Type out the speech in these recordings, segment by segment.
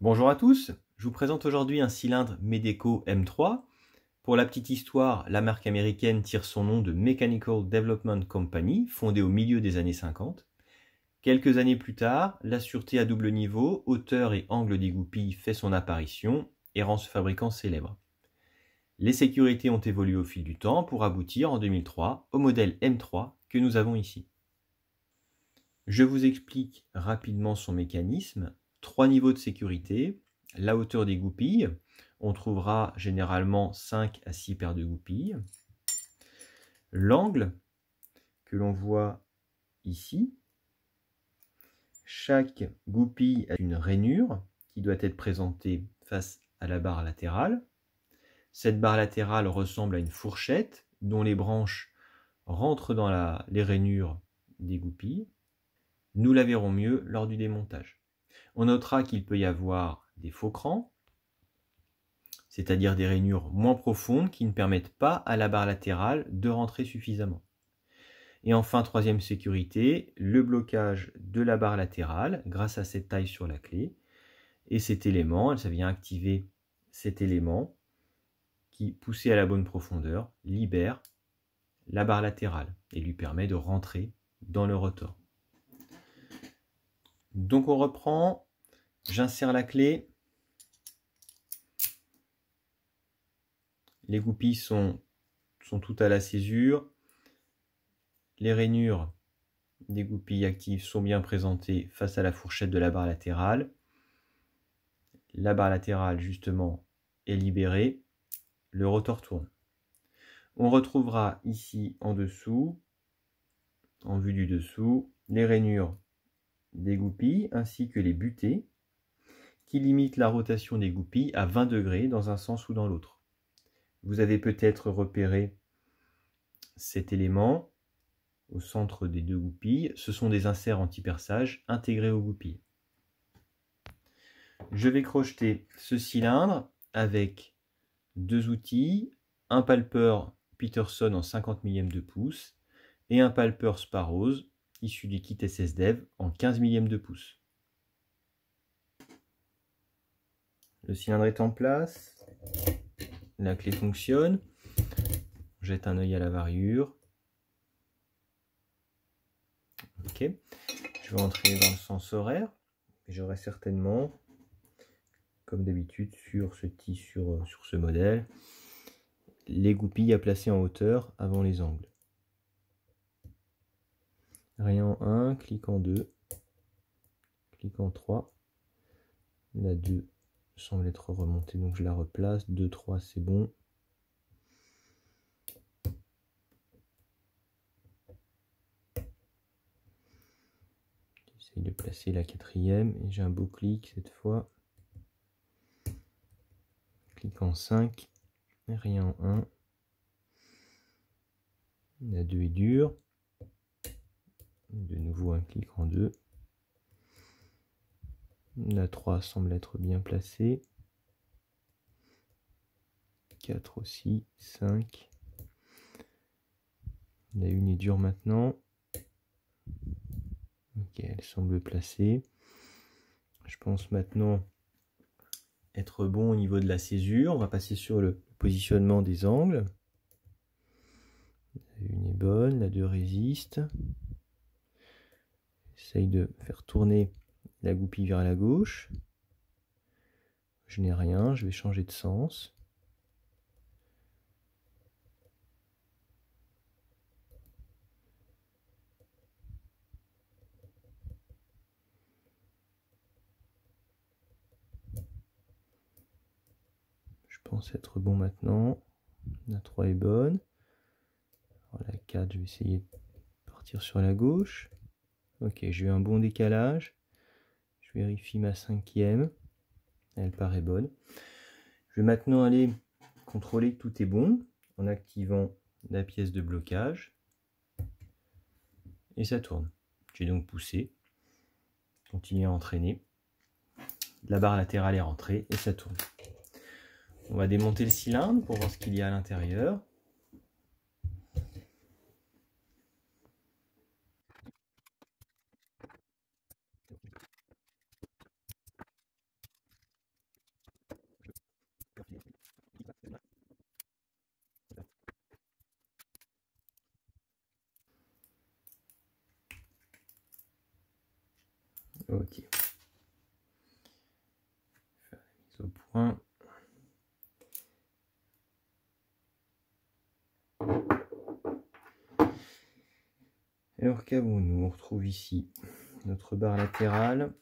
Bonjour à tous, je vous présente aujourd'hui un cylindre Medeco M3. Pour la petite histoire, la marque américaine tire son nom de Mechanical Development Company, fondée au milieu des années 50. Quelques années plus tard, la sûreté à double niveau, hauteur et angle des goupilles fait son apparition et rend ce fabricant célèbre. Les sécurités ont évolué au fil du temps pour aboutir en 2003 au modèle M3 que nous avons ici. Je vous explique rapidement son mécanisme. 3 niveaux de sécurité. La hauteur des goupilles. On trouvera généralement 5 à 6 paires de goupilles. L'angle que l'on voit ici. Chaque goupille a une rainure qui doit être présentée face à la barre latérale. Cette barre latérale ressemble à une fourchette dont les branches rentrent dans les rainures des goupilles. Nous la verrons mieux lors du démontage. On notera qu'il peut y avoir des faux crans, c'est-à-dire des rainures moins profondes qui ne permettent pas à la barre latérale de rentrer suffisamment. Et enfin, troisième sécurité, le blocage de la barre latérale grâce à cette taille sur la clé. Et cet élément, ça vient activer cet élément qui, poussé à la bonne profondeur, libère la barre latérale et lui permet de rentrer dans le rotor. Donc on reprend, j'insère la clé. Les goupilles sont toutes à la césure. Les rainures des goupilles actives sont bien présentées face à la fourchette de la barre latérale. La barre latérale, justement, est libérée. Le rotor tourne. On retrouvera ici en dessous, en vue du dessous, les rainures des goupilles ainsi que les butées qui limitent la rotation des goupilles à 20 degrés dans un sens ou dans l'autre. Vous avez peut-être repéré cet élément au centre des deux goupilles. Ce sont des inserts anti-perçage intégrés aux goupilles. Je vais crocheter ce cylindre avec deux outils, un palpeur Peterson en 50 millième de pouce et un palpeur Sparrows issu du kit SSDev en 15 millième de pouce. Le cylindre est en place, la clé fonctionne, on jette un œil à la variure. Ok, je vais entrer dans le sens horaire, j'aurai certainement, comme d'habitude sur ce modèle, les goupilles à placer en hauteur avant les angles. Rayon en 1, clic en 2, clic en 3. La 2 semble être remontée, donc je la replace. 2, 3, c'est bon. J'essaye de placer la 4e et j'ai un beau clic cette fois. Clic en 5, rien en 1. La 2 est dure. De nouveau un clic en 2. La 3 semble être bien placée. 4 aussi, 5. La 1 est dure maintenant. Ok, elle semble placée. Je pense maintenant être bon au niveau de la césure. On va passer sur le positionnement des angles. La 1 est bonne, la 2 résiste. J'essaye de faire tourner la goupille vers la gauche. Je n'ai rien, je vais changer de sens. Je pense être bon maintenant. La 3 est bonne. Alors la 4, je vais essayer de partir sur la gauche. Ok, j'ai eu un bon décalage. Je vérifie ma 5e. Elle paraît bonne. Je vais maintenant aller contrôler que tout est bon en activant la pièce de blocage. Et ça tourne. J'ai donc poussé. Continuer à entraîner. La barre latérale est rentrée et ça tourne. On va démonter le cylindre pour voir ce qu'il y a à l'intérieur. Ok. Faire la mise au point. Alors qu'avons-nous? On retrouve ici notre barre latérale.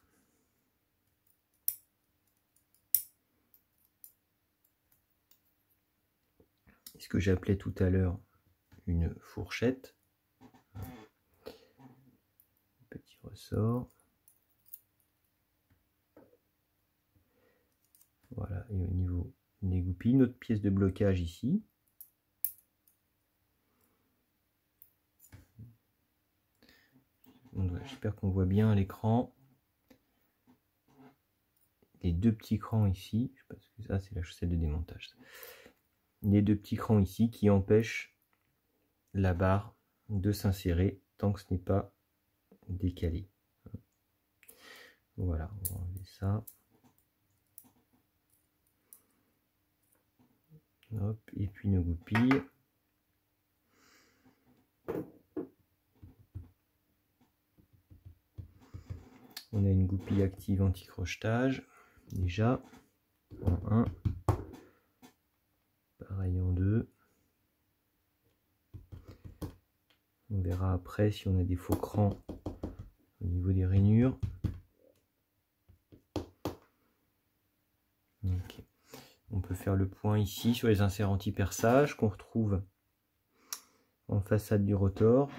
Ce que j'appelais tout à l'heure une fourchette. Petit ressort. Voilà, et au niveau des goupilles, notre pièce de blocage ici. J'espère qu'on voit bien à l'écran. Les deux petits crans ici, je sais pas ce que ça, c'est la chaussette de démontage. Les deux petits crans ici qui empêchent la barre de s'insérer tant que ce n'est pas décalé. Voilà, on va enlever ça. Hop, et puis nos goupilles. On a une goupille active anti-crochetage, déjà, en 1, pareil en 2. On verra après si on a des faux crans au niveau des rainures. Okay. On peut faire le point ici sur les inserts anti-perçage qu'on retrouve en façade du rotor.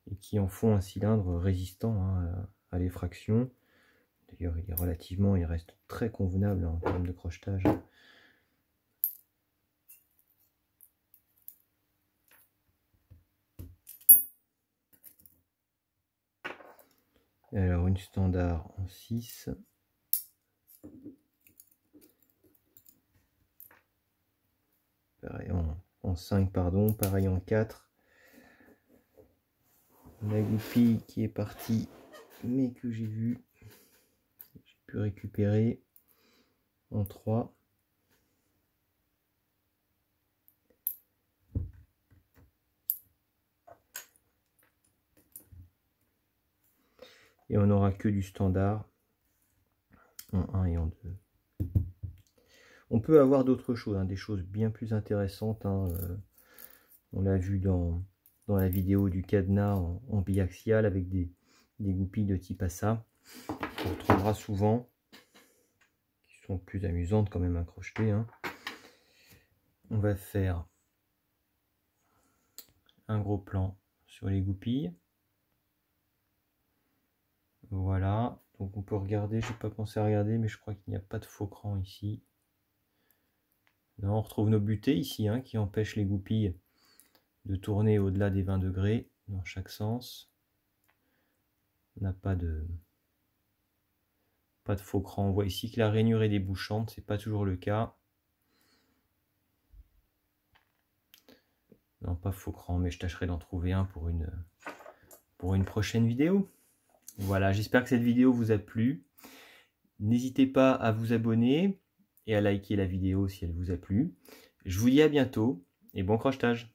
Et qui en font un cylindre résistant à l'effraction. D'ailleurs, il reste très convenable en termes de crochetage. Alors, une standard en 6. Pareil en 5, pardon. Pareil en 4. La goupille qui est partie, mais que j'ai pu récupérer en 3. Et on n'aura que du standard en 1 et en 2. On peut avoir d'autres choses, des choses bien plus intéressantes. On l'a vu dans la vidéo du cadenas en biaxial avec des goupilles de type ASA. On retrouvera souvent, qui sont plus amusantes quand même à crocheter. On va faire un gros plan sur les goupilles. Voilà, donc on peut regarder, je n'ai pas pensé à regarder, mais je crois qu'il n'y a pas de faux cran ici. Non, on retrouve nos butées ici, qui empêchent les goupilles de tourner au-delà des 20 degrés dans chaque sens. On n'a pas de faux cran. On voit ici que la rainure est débouchante, c'est pas toujours le cas. Non, pas faux cran, mais je tâcherai d'en trouver un pour une prochaine vidéo. Voilà, j'espère que cette vidéo vous a plu. N'hésitez pas à vous abonner et à liker la vidéo si elle vous a plu. Je vous dis à bientôt et bon crochetage.